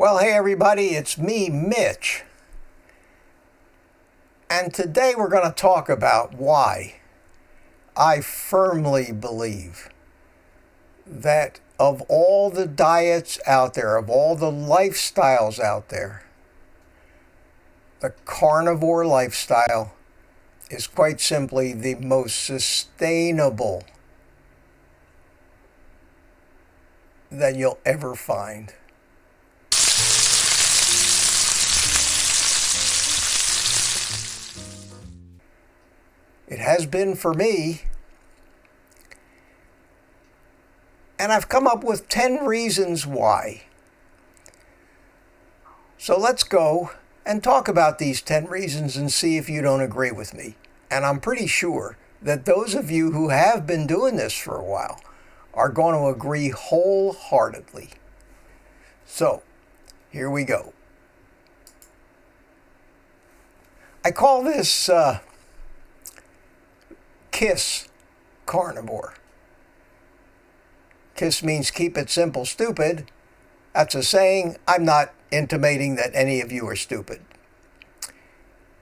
Well, hey everybody, it's me, Mitch. And today we're going to talk about why I firmly believe that of all the diets out there, of all the lifestyles out there, the carnivore lifestyle is quite simply the most sustainable that you'll ever find. It has been for me, and I've come up with 10 reasons why. So let's go and talk about these 10 reasons and see if you don't agree with me. And I'm pretty sure that those of you who have been doing this for a while are going to agree wholeheartedly. So, here we go. I call this KISS carnivore. KISS means keep it simple, stupid. That's a saying. I'm not intimating that any of you are stupid.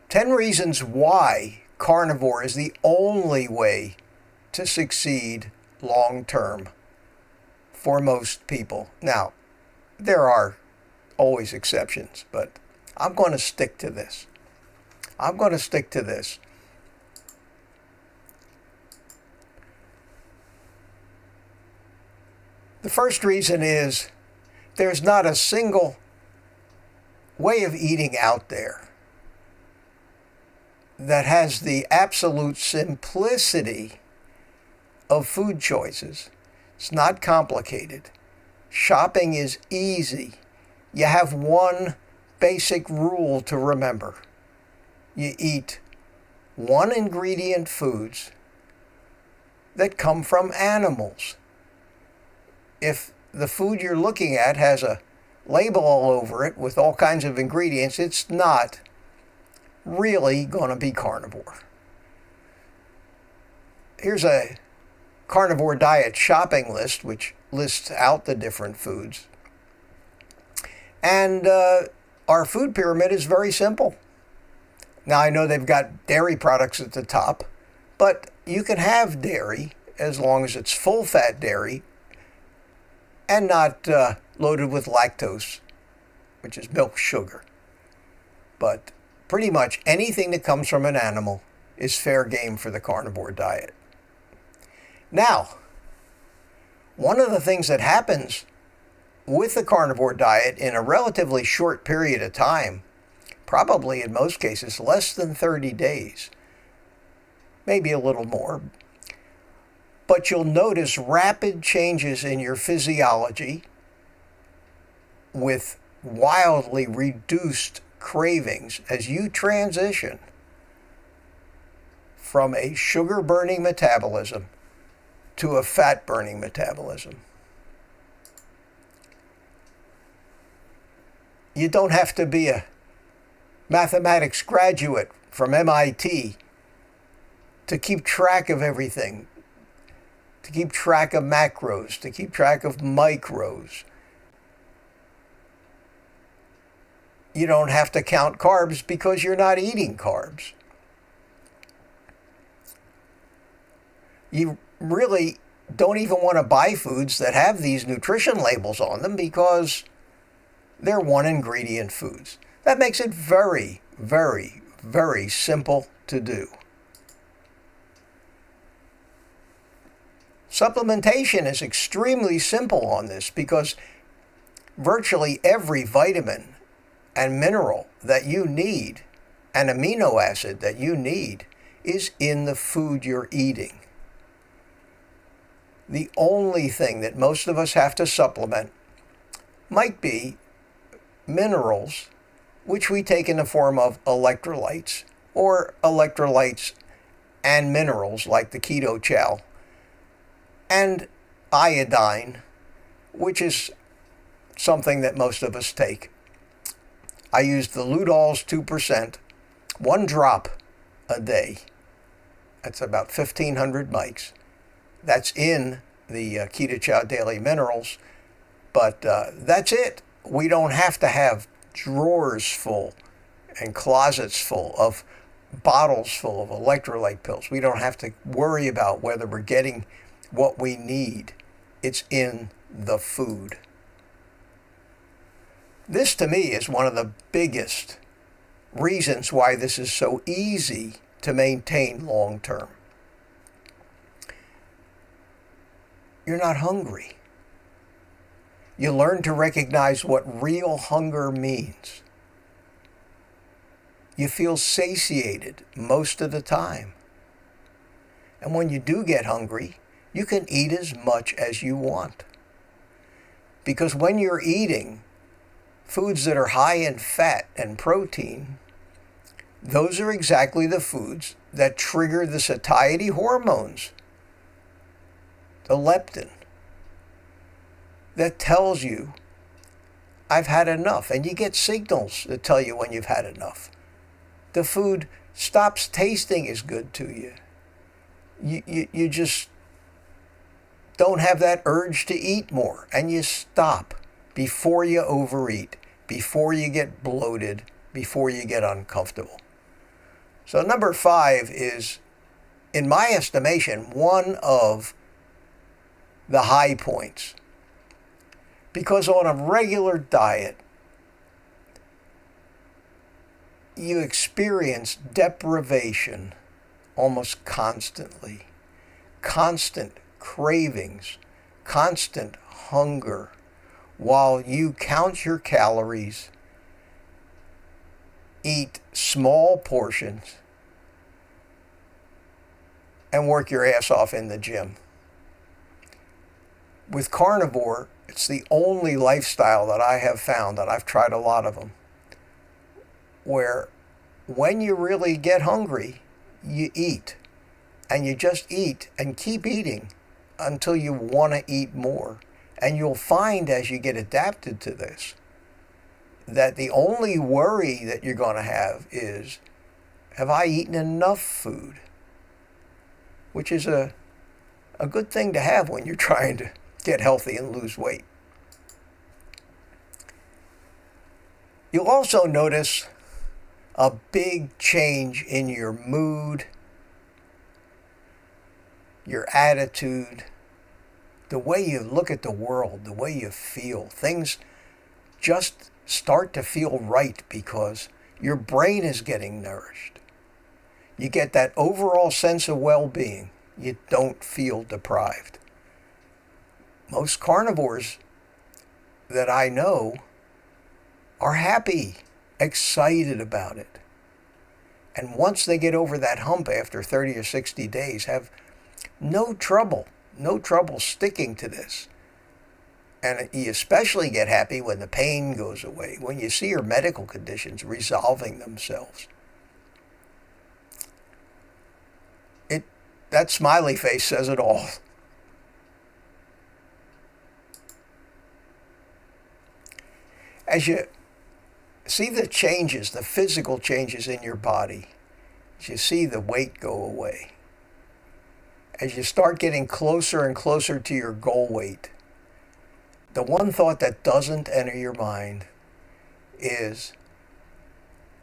10 reasons why carnivore is the only way to succeed long term for most people. Now, there are always exceptions, but I'm going to stick to this. The first reason is there's not a single way of eating out there that has the absolute simplicity of food choices. It's not complicated. Shopping is easy. You have one basic rule to remember. You eat one ingredient foods that come from animals. If the food you're looking at has a label all over it with all kinds of ingredients, it's not really going to be carnivore. Here's a carnivore diet shopping list, which lists out the different foods. And our food pyramid is very simple. Now, I know they've got dairy products at the top, but you can have dairy as long as it's full-fat dairy and not loaded with lactose, which is milk sugar. But pretty much anything that comes from an animal is fair game for the carnivore diet. Now, one of the things that happens with the carnivore diet in a relatively short period of time, probably in most cases less than 30 days, maybe a little more, but you'll notice rapid changes in your physiology with wildly reduced cravings as you transition from a sugar-burning metabolism to a fat-burning metabolism. You don't have to be a mathematics graduate from MIT to keep track of everything, to keep track of macros, to keep track of micros. You don't have to count carbs because you're not eating carbs. You really don't even want to buy foods that have these nutrition labels on them because they're one ingredient foods. That makes it very, very, very simple to do. Supplementation is extremely simple on this because virtually every vitamin and mineral that you need, and amino acid that you need, is in the food you're eating. The only thing that most of us have to supplement might be minerals, which we take in the form of electrolytes, or electrolytes and minerals like the keto chow, and iodine, which is something that most of us take. I use the Ludol's 2%, 1 drop a day. That's about 1,500 mics. That's in the Keto Chow Daily Minerals, but that's it. We don't have to have drawers full and closets full of bottles full of electrolyte pills. We don't have to worry about whether we're getting what we need. It's in the food. This to me is one of the biggest reasons why this is so easy to maintain long term. You're not hungry. You learn to recognize what real hunger means. You feel satiated most of the time. And when you do get hungry, you can eat as much as you want. Because when you're eating foods that are high in fat and protein, those are exactly the foods that trigger the satiety hormones, the leptin, that tells you, I've had enough. And you get signals that tell you when you've had enough. The food stops tasting as good to you. You just don't have that urge to eat more. And you stop before you overeat, before you get bloated, before you get uncomfortable. So number 5 is, in my estimation, one of the high points. Because on a regular diet, you experience deprivation almost constantly. Constant cravings, constant hunger, while you count your calories, eat small portions, and work your ass off in the gym. With carnivore, it's the only lifestyle that I have found, that I've tried a lot of them, where when you really get hungry, you eat. And you just eat and keep eating until you want to eat more. And you'll find as you get adapted to this, that the only worry that you're going to have is, have I eaten enough food? Which is a good thing to have when you're trying to get healthy and lose weight. You'll also notice a big change in your mood, your attitude, the way you look at the world, the way you feel. Things just start to feel right because your brain is getting nourished. You get that overall sense of well-being. You don't feel deprived. Most carnivores that I know are happy, excited about it. And once they get over that hump after 30 or 60 days, have no trouble sticking to this. And you especially get happy when the pain goes away, when you see your medical conditions resolving themselves. That smiley face says it all. As you see the changes, the physical changes in your body, as you see the weight go away, as you start getting closer and closer to your goal weight, the one thought that doesn't enter your mind is,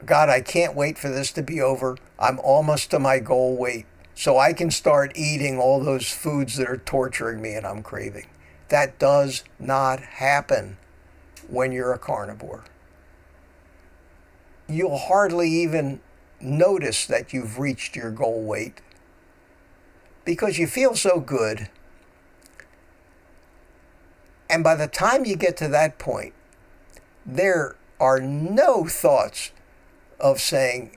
God, I can't wait for this to be over. I'm almost to my goal weight, so I can start eating all those foods that are torturing me and I'm craving. That does not happen when you're a carnivore. You'll hardly even notice that you've reached your goal weight because you feel so good. And by the time you get to that point, there are no thoughts of saying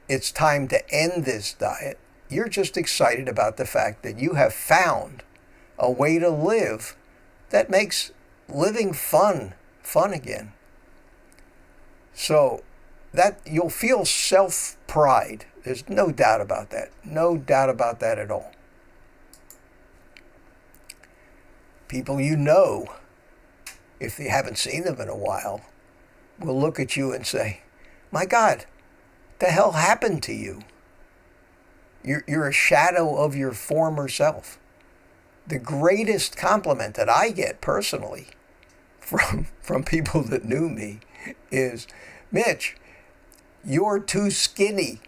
it's time to end this diet. You're just excited about the fact that you have found a way to live that makes living fun again. So that you'll feel self-pride. There's no doubt about that. No doubt about that at all. People you know, if you haven't seen them in a while, will look at you and say, my God, what the hell happened to you? You're a shadow of your former self. The greatest compliment that I get personally from people that knew me is, Mitch, you're too skinny.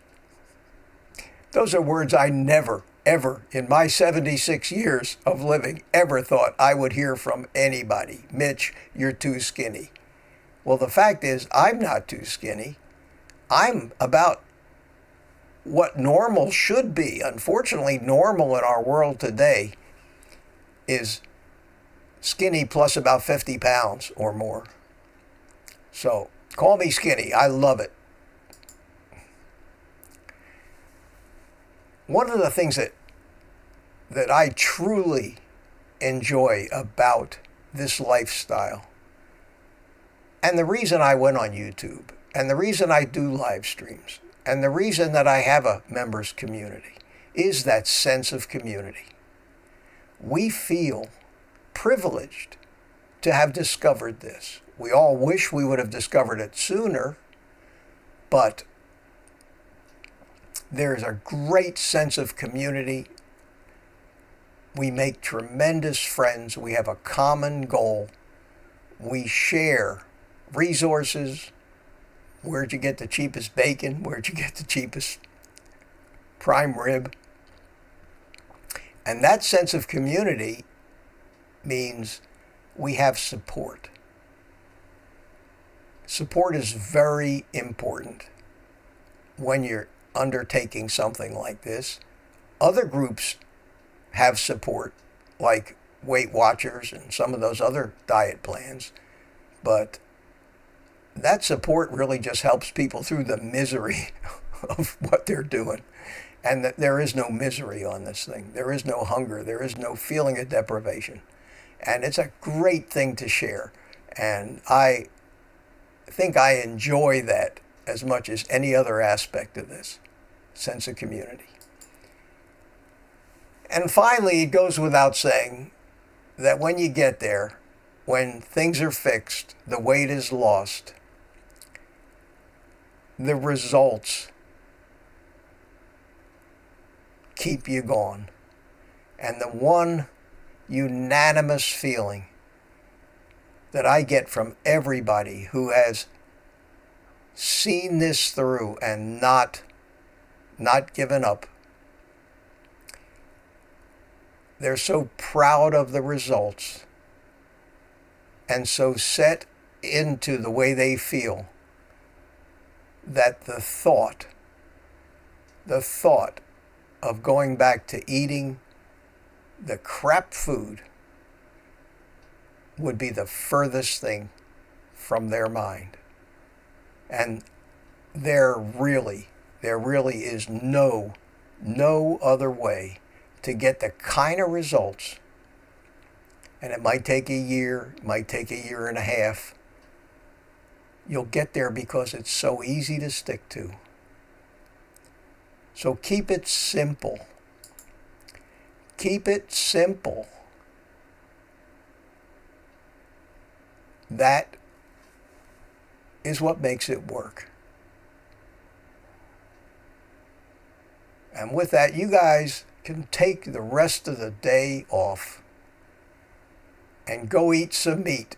Those are words I never, ever, in my 76 years of living, ever thought I would hear from anybody. Mitch, you're too skinny. Well, the fact is, I'm not too skinny. I'm about what normal should be. Unfortunately, normal in our world today is skinny plus about 50 pounds or more. So call me skinny. I love it. One of the things that I truly enjoy about this lifestyle, and the reason I went on YouTube, and the reason I do live streams, and the reason that I have a members community, is that sense of community. We feel privileged to have discovered this. We all wish we would have discovered it sooner, but there's a great sense of community. We make tremendous friends. We have a common goal. We share resources. Where'd you get the cheapest bacon? Where'd you get the cheapest prime rib? And that sense of community means we have support. Support is very important when you're undertaking something like this. Other groups have support, like Weight Watchers and some of those other diet plans, but that support really just helps people through the misery of what they're doing. And that there is no misery on this thing. There is no hunger. There is no feeling of deprivation. And it's a great thing to share. And I think I enjoy that as much as any other aspect of this sense of community. And finally, it goes without saying that when you get there, when things are fixed, the weight is lost, the results keep you going. And the one unanimous feeling that I get from everybody who has seen this through and not given up, they're so proud of the results and so set into the way they feel that the thought of going back to eating the crap food would be the furthest thing from their mind. And there really is no other way to get the kind of results, and it might take a year, it might take a year and a half. You'll get there because it's so easy to stick to. So keep it simple. Keep it simple. That is what makes it work. And with that, you guys can take the rest of the day off and go eat some meat.